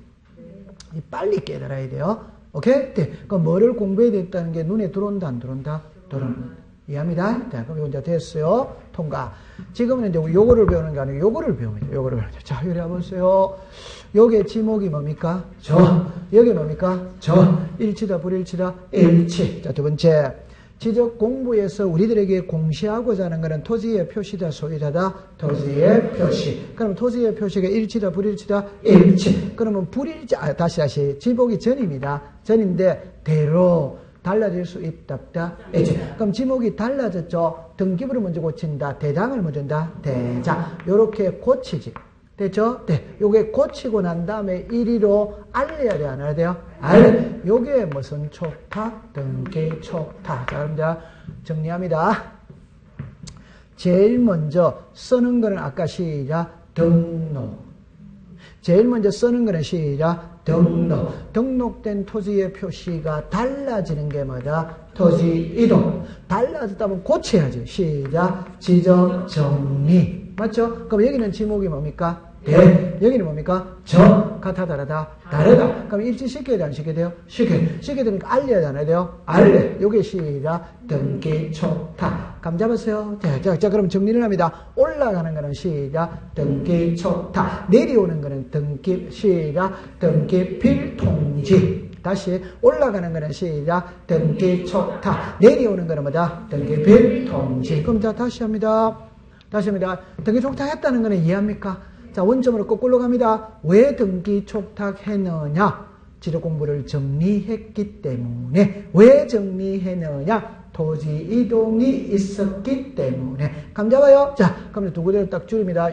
빨리 깨달아야 돼요. 오케이? 네. 그럼 뭐를 공부해야 됐다는 게 눈에 들어온다 안 들어온다? 들어온다. 이해합니다? 자, 그럼 이거 이제 됐어요. 통과. 지금은 이제 요거를 배우는 게 아니고 요거를 배우면 돼요. 요거를 배우면 돼요. 자, 요리 해보세요. 요게 지목이 뭡니까? 여기 뭡니까? 일치다, 불일치다? 일치. 자, 두 번째. 지적 공부에서 우리들에게 공시하고자 하는 것은 토지의 표시다, 소유자다? 토지의 표시. 그럼 토지의 표시가 일치다, 불일치다? 일치. 그러면 불일치, 다시. 지목이 전입니다. 전인데, 대로. 달라질 수 있다, 없다? 있지. 그럼 지목이 달라졌죠? 등기부를 먼저 고친다. 대장을 먼저 한다. 대장. 요렇게 고치지. 됐죠? 네. 요게 고치고 난 다음에 1위로 알려야 돼, 안 알려야 돼요? 요게 무슨 촉탁? 등기 촉탁. 자, 그럼 이제 정리합니다. 제일 먼저 쓰는 거는 아까 시작. 등록. 제일 먼저 쓰는 거는 시작. 등록된 토지의 표시가 달라지는 게 뭐다? 토지 이동. 달라졌다면 고쳐야지. 시작. 지적 정리. 맞죠? 그럼 여기는 지목이 뭡니까? 여기는 뭡니까? 같아, 다르다? 다르다. 그럼 일치시켜야 돼, 안 시켜야 돼요? 시켜야 되니까 알려야 돼, 안 해야 돼요? 알려. 요게 시작. 등기 촉탁. 감 잡았어요? 자, 그럼 정리를 합니다. 올라가는 거는 시작. 등기 촉탁. 내려오는 거는 등기, 시작. 등기 필통지. 다시 올라가는 거는 시작. 등기 촉탁. 내려오는 거는 뭐다? 등기 필통지. 그럼 자, 다시 합니다. 등기 촉탁했다는 거는 이해합니까? 자, 원점으로 거꾸로 갑니다. 왜 등기 촉탁했느냐? 지적 공부를 정리했기 때문에. 왜 정리했느냐? 토지 이동이 있었기 때문에. 감 잡아요? 자, 그럼 두 구절을 딱 줄입니다.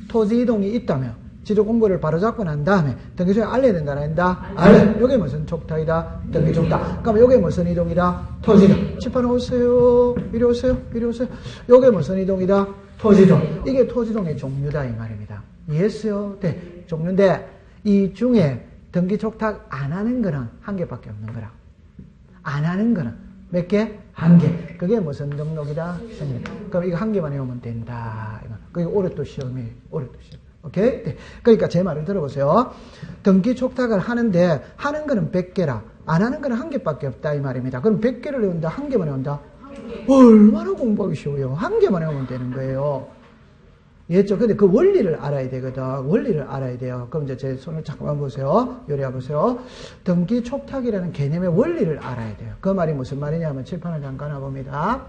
토지 이동이 있다면 지적 공부를 바로 잡고 난 다음에 등기소에 알려야 된다, 안 한다? 알려. 요게 무슨 촉탁이다? 등기 촉탁. 그럼 요게 무슨 이동이다? 토지 이동. 칠판 오세요. 이리 오세요. 요게 무슨 이동이다? 토지동. 이게 토지동의 종류다 이 말입니다. 이해했어요? 네. 종류인데 이 중에 등기 촉탁 안 하는 거는 1개밖에 없는 거라. 안 하는 거는 몇 개? 1개. 그게 무슨 등록이다? 그럼 이거 1개만 외우면 된다. 그게 올해 또 시험이에요. 오케이? 네. 그러니까 제 말을 들어보세요. 등기 촉탁을 하는데 하는 거는 100개라. 안 하는 거는 1개밖에 없다 이 말입니다. 그럼 100개를 외운다? 1개만 외운다? 얼마나 공부하기 쉬워요. 1개만 외우면 되는 거예요. 이해했죠? 근데 그 원리를 알아야 되거든. 원리를 알아야 돼요. 그럼 이제 제 손을 잠깐만 보세요. 요리해 보세요. 등기 촉탁이라는 개념의 원리를 알아야 돼요. 그 말이 무슨 말이냐면 칠판을 잠깐 놔봅니다.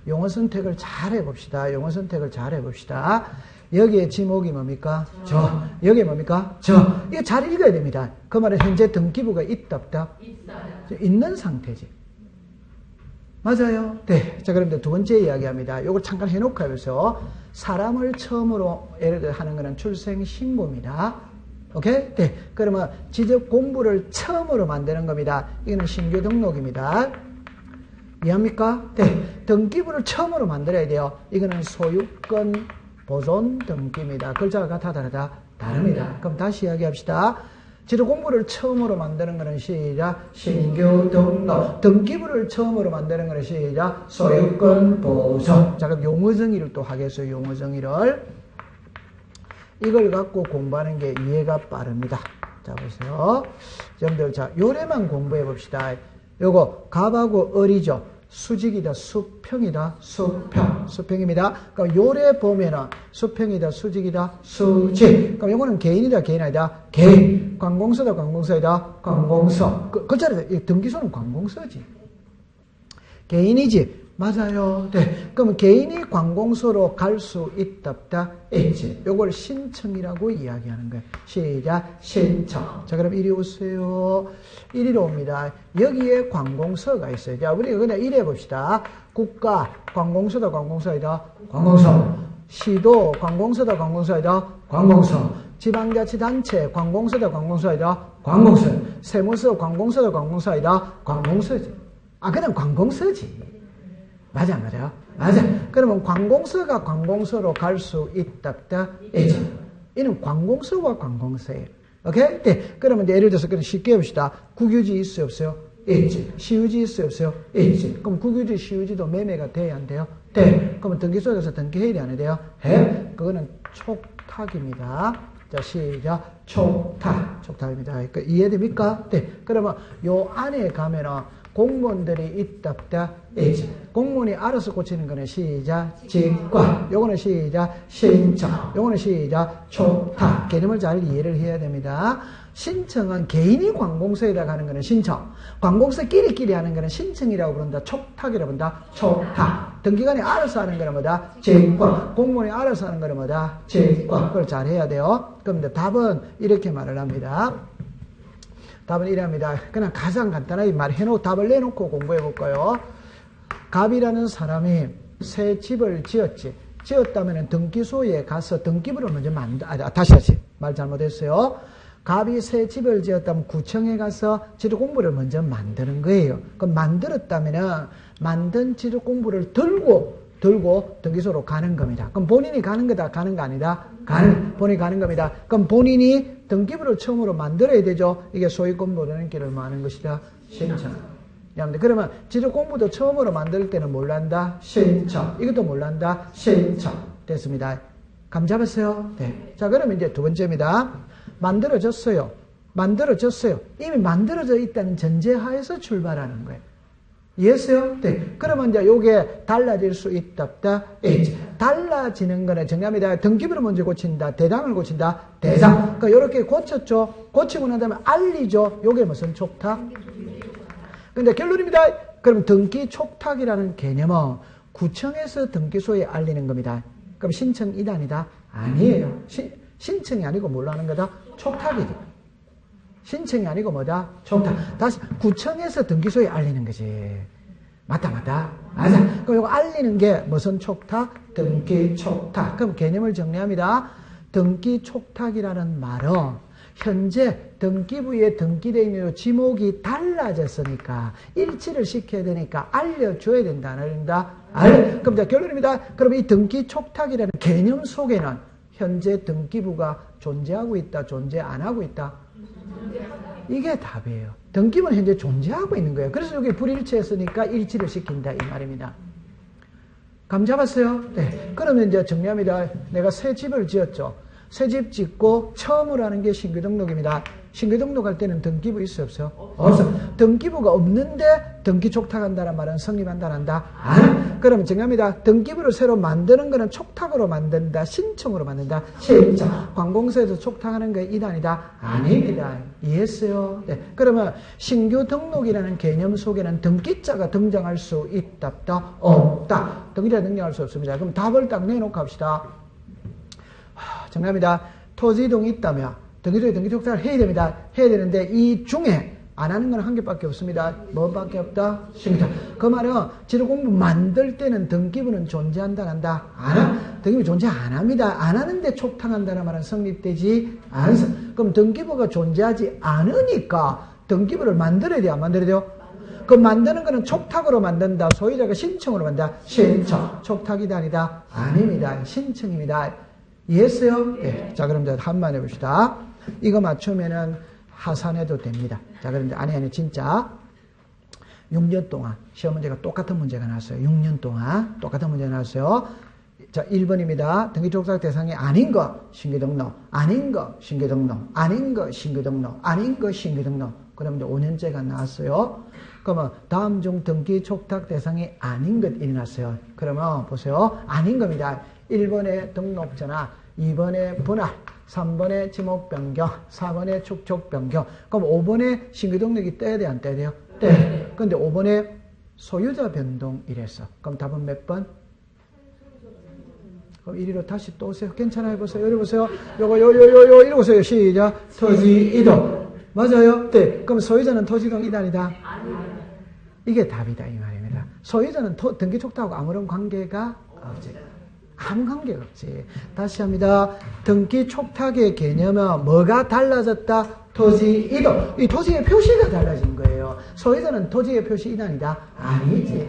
용어 선택을 잘 해봅시다. 여기에 지목이 뭡니까? 여기에 뭡니까? 이거 잘 읽어야 됩니다. 그 말은 현재 등기부가 있다 없다? 있어요. 있는 상태지. 맞아요. 네. 자, 그럼 이제 두 번째 이야기합니다. 요걸 잠깐 해놓고 해보세요. 사람을 처음으로 예를 들어 하는 거는 출생신고입니다. 오케이? 네. 그러면 지적 공부를 처음으로 만드는 겁니다. 이거는 신규 등록입니다. 이해합니까? 네. 등기부를 처음으로 만들어야 돼요. 이거는 소유권 보존 등기입니다. 글자가 다 다릅니다. 그럼 다시 이야기합시다. 지도 공부를 처음으로 만드는 것은 시작 신규 등록, 등기부를 처음으로 만드는 것은 시작 소유권 보존. 자, 그럼 용어 정의를 또 하겠어요. 용어 정의를 이걸 갖고 공부하는 게 이해가 빠릅니다. 자, 보세요. 여러분들, 자, 요래만 공부해 봅시다. 요거 갑하고 을이죠. 수직이다, 수평이다, 수평. 수평입니다. 그럼 요래 보면은 수평이다, 수직이다, 수직. 그럼 요거는 개인이다, 개인 아니다, 개인. 관공서다, 관공서이다, 관공서. 그렇잖아요. 등기소는 관공서지. 개인이지. 맞아요. 네. 그럼 개인이 관공서로 갈 수 있다, 없다, 있지. 요걸 신청이라고 이야기하는 거예요. 시작, 신청. 자, 그럼 이리 오세요. 이리로 옵니다. 여기에 관공서가 있어요. 자, 우리가 그냥 이래 봅시다. 국가, 관공서다, 관공서이다, 관공서. 시도, 관공서다, 관공서이다, 관공서. 지방자치단체, 관공서다, 관공서이다, 관공서. 세무서, 관공서다, 관공서이다, 관공서지. 아, 그냥 관공서지. 맞아, 맞아요. 맞아. 그러면 관공서가 관공서로 갈 수 있다, 없다, 있지. 이는 관공서와 관공서예요. 오케이? 네. 그러면 예를 들어서 그냥 쉽게 해봅시다. 국유지 있어요, 없어요? 있지. 시유지 있어요, 없어요? 있지. 그럼 국유지, 시유지도 매매가 돼야 안 돼요? 돼. 그러면 등기소에서 등기해야 돼, 안 해야 돼요? 해. 그거는 촉탁입니다. 자, 시작. 촉탁. 촉탁입니다. 그러니까 이해됩니까? 네. 그러면 요 안에 가면은 공무원들이 있다, 없다, 있지. 공무원이 알아서 고치는 거는 시작, 직관. 요거는 시작, 신청. 요거는 시작, 촉탁. 개념을 잘 이해를 해야 됩니다. 신청은 개인이 관공서에다 가는 거는 신청. 관공서끼리끼리 하는 거는 신청이라고 부른다. 촉탁이라고 부른다. 촉탁. 등기관이 알아서 하는 거는 뭐다? 직관. 공무원이 알아서 하는 거는 뭐다? 직관. 그걸 잘 해야 돼요. 그럼 답은 이렇게 말을 합니다. 답은 이랍니다. 그냥 가장 간단하게 말해놓고 답을 내놓고 공부해 볼까요? 갑이라는 사람이 새 집을 지었지. 지었다면 등기소에 가서 등기부를 먼저 다시 말 잘못했어요. 갑이 새 집을 지었다면 구청에 가서 지도공부를 먼저 만드는 거예요. 그럼 만들었다면 만든 지도공부를 들고 등기소로 가는 겁니다. 그럼 본인이 가는 거다, 가는 거 아니다? 본인이 가는 겁니다. 그럼 본인이 등기부를 처음으로 만들어야 되죠. 이게 소유권 모르는 길을 마는 것이다. 신청. 여러분들, 그러면 지도공부도 처음으로 만들 때는 뭘란다? 신청. 이것도 뭘란다? 신청. 됐습니다. 감 잡았어요? 네. 자, 그러면 이제 두 번째입니다. 만들어졌어요. 이미 만들어져 있다는 전제하에서 출발하는 거예요. 이해했어요? 네. 그러면 이제 요게 달라질 수 있다, 없다, 있지. 달라지는 거는 정답입니다. 등기부를 먼저 고친다, 대장을 고친다, 대장. 그러니까 요렇게 고쳤죠. 고치고 난 다음에 알리죠. 요게 무슨 촉탁? 근데 결론입니다. 그럼 등기 촉탁이라는 개념은 구청에서 등기소에 알리는 겁니다. 그럼 신청이다, 아니다? 아니에요. 신청이 아니고 뭘로 하는 거다? 촉탁이지. 신청이 아니고 뭐다? 촉탁. 다시 구청에서 등기소에 알리는 거지. 맞다. 맞아. 그럼 이거 알리는 게 무슨 촉탁? 등기 촉탁. 그럼 개념을 정리합니다. 등기 촉탁이라는 말은 현재 등기부에 등기되어 있는 지목이 달라졌으니까 일치를 시켜야 되니까 알려줘야 된다. 안 알린다? 그럼 자, 결론입니다. 그럼 이 등기 촉탁이라는 개념 속에는 현재 등기부가 존재하고 있다, 존재 안 하고 있다? 이게 답이에요. 등기부는 현재 존재하고 있는 거예요. 그래서 여기 불일치했으니까 일치를 시킨다 이 말입니다. 감 잡았어요? 네. 그러면 이제 정리합니다. 내가 새 집을 지었죠. 새 집 짓고 처음으로 하는 게 신규 등록입니다. 신규 등록할 때는 등기부 있어요, 없어요? 없어. 등기부가 없는데 등기 촉탁한다는 말은 성립한다, 한다? 안. 그러면 정합니다. 등기부를 새로 만드는 거는 촉탁으로 만든다, 신청으로 만든다, 신청. 관공서에서 촉탁하는 게 이단이다? 아닙니다. 이해했어요? 네. 그러면 신규 등록이라는 개념 속에는 등기자가 등장할 수 있다, 없다? 없다. 등기자가 등장할 수 없습니다. 그럼 답을 딱 내놓고 합시다. 정답입니다. 토지동이 있다면 등기소에 등기촉탁을 해야 됩니다. 해야 되는데 이 중에 안 하는 건 한 개밖에 없습니다. 뭐밖에 없다? 신기다. 그 말은 지도 공부 만들 때는 등기부는 존재한다, 안 한다? 안 한다. 등기부 존재 안 합니다. 안 하는데 촉탁한다는 말은 성립되지 않아서. 그럼 등기부가 존재하지 않으니까 등기부를 만들어야 돼요, 안 만들어야 돼요? 그 만드는 거는 촉탁으로 만든다. 소유자가 신청으로 만든다. 신청. 촉탁이다, 아니다? 아닙니다. 신청입니다. 이해했어요? 네. 자, 그럼 이제 한번 해봅시다. 이거 맞추면은 하산해도 됩니다. 자, 그런데 아니 진짜 6년 동안 시험 문제가 똑같은 문제가 나왔어요. 6년 동안 똑같은 문제가 나왔어요. 자, 1번입니다. 등기촉탁 대상이 아닌 거 신규등록, 아닌 거 신규등록, 아닌 거 신규등록, 아닌 거 신규등록. 그러면 이제 5년째가 나왔어요. 그러면 다음 중 등기촉탁 대상이 아닌 것 일어났어요. 그러면 보세요. 아닌 겁니다. 1번에 등록전화, 2번에 분할, 3번에 지목 변경, 4번에 축척 변경. 그럼 5번에 신규 등록이 떼야 돼, 안 떼야 돼요? 떼. 근데 5번에 소유자 변동 이랬어. 그럼 답은 몇 번? 그럼 이리로 다시 또 오세요. 괜찮아요? 보세요. 여기 보세요. 요거, 이리 보세요. 시작. 토지 이동. 맞아요? 네. 그럼 소유자는 토지 이동 이단이다? 이게 답이다, 이 말입니다. 소유자는 등기촉탁하고 아무런 관계가 없지. 아무 관계가 없지. 다시 합니다. 등기촉탁의 개념은 뭐가 달라졌다? 토지 이동. 이 토지의 표시가 달라진 거예요. 소유자는 토지의 표시 이단이다? 아니지.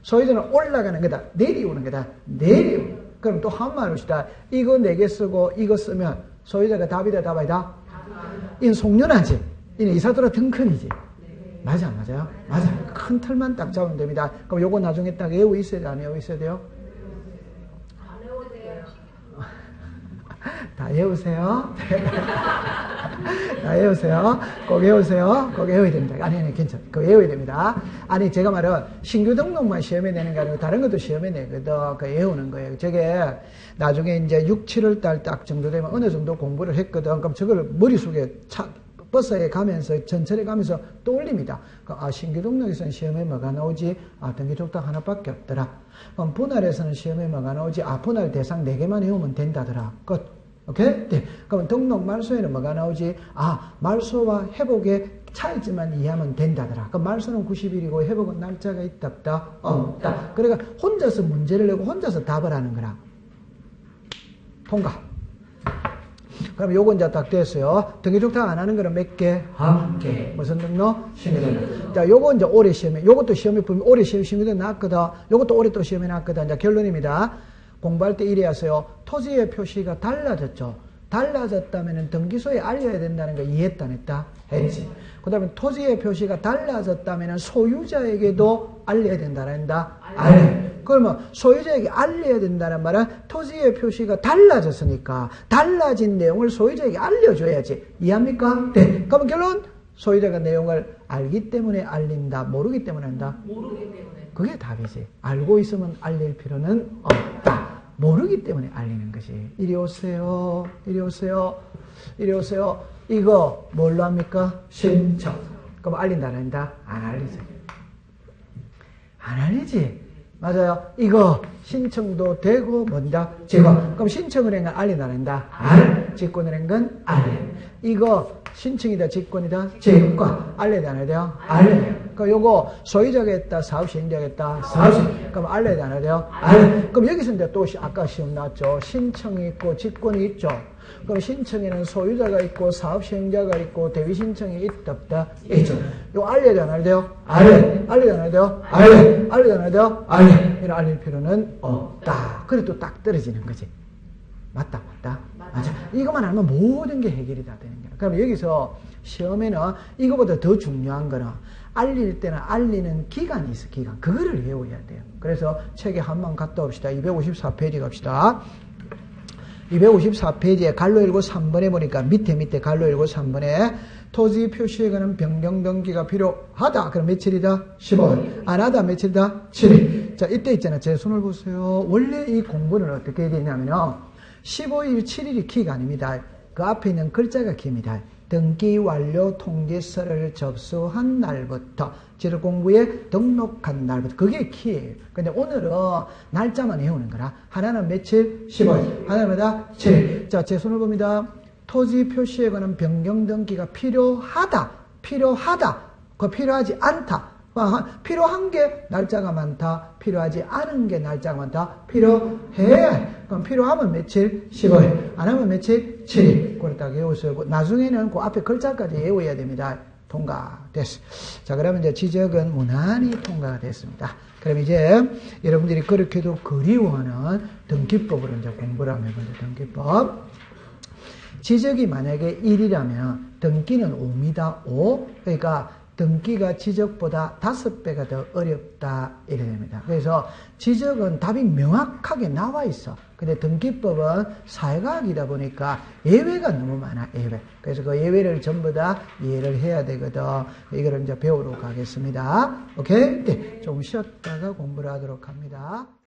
소유자는 올라가는 거다. 내려오는 거다. 내려오는. 그럼 또 한번 합시다. 이거 4개 쓰고 이거 쓰면 소유자가 답이다, 답 아니다? 이는 송년하지. 이는 이사도라 등큰이지. 맞아, 맞아요? 맞아. 큰 틀만 딱 잡으면 됩니다. 그럼 요거 나중에 딱 외우고 있어야 돼, 안 외우고 있어야 돼요? 다 외우세요. 다 외우세요. 꼭 외우세요. 꼭 외워야 됩니다. 아니, 괜찮아요. 그거 외워야 됩니다. 아니, 제가 말은 신규 등록만 시험에 내는 게 아니고 다른 것도 시험에 내거든. 그 외우는 거예요. 저게 나중에 이제 6, 7월 달 딱 정도 되면 어느 정도 공부를 했거든. 그럼 저걸 머릿속에 버스에 가면서 전철에 가면서 떠올립니다. 아, 신규 등록에서는 시험에 뭐가 나오지? 아, 등기촉탁 하나밖에 없더라. 그럼 분할에서는 시험에 뭐가 나오지? 아, 분할 대상 4개만 외우면 된다더라. 끝. 오케이? 네. 그럼 등록 말소에는 뭐가 나오지? 아, 말소와 회복의 차이점만 이해하면 된다더라. 그럼 말소는 90일이고 회복은 날짜가 있다, 없다? 없다. 그러니까 혼자서 문제를 내고 혼자서 답을 하는 거라. 통과. 그럼 요거 이제 딱 됐어요. 등기촉탁 안 하는 거는 몇 개? 한 개. 무슨 등록? 신규등록. 자, 요거 이제 올해 시험에, 요것도 시험에 보면 올해 신규등록 나왔거든. 요것도 올해 또 시험에 나왔거든. 자, 결론입니다. 공부할 때 이래야어요. 토지의 표시가 달라졌죠. 달라졌다면 등기소에 알려야 된다는 거 이해했다, 안 했다? 했지. 그 다음에 토지의 표시가 달라졌다면 소유자에게도 알려야 된다, 안 한다? 알려. 그러면 소유자에게 알려야 된다는 말은 토지의 표시가 달라졌으니까 달라진 내용을 소유자에게 알려줘야지. 이해합니까? 네. 그러면 결론 소유자가 내용을 알기 때문에 알린다, 모르기 때문에 한다? 모르기 때문에. 그게 답이지. 알고 있으면 알릴 필요는 없다. 모르기 때문에 알리는 것이. 이리 오세요. 이리 오세요. 이리 오세요. 이거 뭘로 합니까? 신청. 그럼 알린다, 안 알린다? 안 알리지. 안 알리지. 맞아요. 이거 신청도 되고 뭔다? 직권. 그럼 신청을 한 건 알린다, 안 한다? 알. 직권을 한 건 알. 이거 신청이다, 직권이다? 직권. 알려야 안 해야? 알. 그럼 요거 소유자가 했다, 사업시행자가 했다? 사업시행. 그럼 알려야 안 해야? 알. 그럼 여기서 이제 또 아까 시험 나왔죠. 신청이 있고 직권이 있죠. 그럼 신청에는 소유자가 있고 사업시행자가 있고 대위신청이 있다, 없다? 있죠. 이거 알려야 안 알려야? 알. 알려야 안 알려야? 알. 알려야 안 알려야? 알. 이런 알릴 필요는 없다. 그래 또 딱 떨어지는 거지. 맞다, 맞다? 맞아. 이것만 알면 모든 게 해결이 다 되는 거야. 그럼 여기서 시험에는 이거보다 더 중요한 거는 알릴 때는 알리는 기간이 있어, 기간. 그거를 외워야 돼요. 그래서 책에 한번 갔다 옵시다. 254페이지 갑시다. 254페이지에 갈로 1고 3번에 보니까 밑에 갈로 1고 3번에 토지 표시에 관한 변경 등기가 필요하다. 그럼 며칠이다? 15일. 안 하다 며칠이다? 7일. 자, 이때 있잖아. 제 손을 보세요. 원래 이 공부는 어떻게 되냐면요. 15일, 7일이 키가 아닙니다. 그 앞에 있는 글자가 키입니다. 등기 완료 통지서를 접수한 날부터 지르공부에 등록한 날부터 그게 키예요. 근데 오늘은 날짜만 외우는 거라. 하나는 며칠? 15일. 하나마다 7일. 자, 제 손을 봅니다. 토지 표시에 관한 변경 등기가 필요하다. 필요하다, 그 필요하지 않다. 필요한 게 날짜가 많다, 필요하지 않은 게 날짜가 많다, 필요해. 그럼 필요하면 며칠? 15일. 안 하면 며칠? 7일. 그렇다고 외우시고, 나중에는 그 앞에 글자까지 외워야 됩니다. 통과됐어. 자, 그러면 이제 지적은 무난히 통과가 됐습니다. 그럼 이제 여러분들이 그렇게도 그리워하는 등기법으로 이제 공부를 하면 먼저 등기법. 지적이 만약에 1이라면 등기는 5입니다. 5. 그러니까 등기가 지적보다 5배가 더 어렵다 이래 됩니다. 그래서 지적은 답이 명확하게 나와 있어. 근데 등기법은 사회과학이다 보니까 예외가 너무 많아. 예외. 그래서 그 예외를 전부 다 이해를 해야 되거든. 이거를 이제 배우러 가겠습니다. 오케이? 네, 좀 쉬었다가 공부를 하도록 합니다.